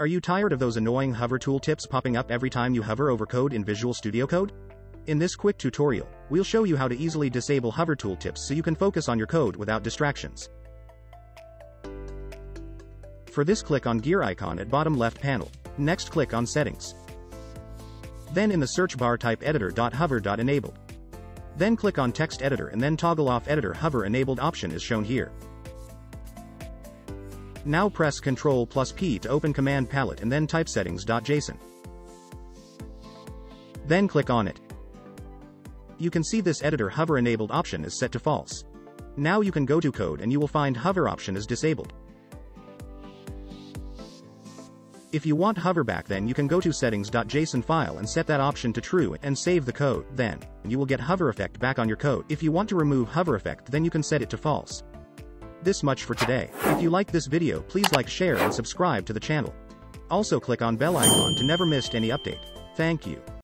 Are you tired of those annoying hover tooltips popping up every time you hover over code in Visual Studio Code? In this quick tutorial, we'll show you how to easily disable hover tooltips so you can focus on your code without distractions. For this, click on gear icon at bottom left panel. Next, click on Settings. Then in the search bar type editor.hover.enabled. Then click on Text Editor and then toggle off Editor Hover Enabled option as shown here. Now press Ctrl+P to open Command Palette and then type settings.json. Then click on it. You can see this Editor Hover Enabled option is set to false. Now you can go to Code and you will find Hover option is disabled. If you want hover back, then you can go to settings.json file and set that option to true and save the code. Then you will get hover effect back on your code. If you want to remove hover effect, then you can set it to false. This much for today. If you like this video, please like, share and subscribe to the channel. Also click on bell icon to never miss any update. Thank you.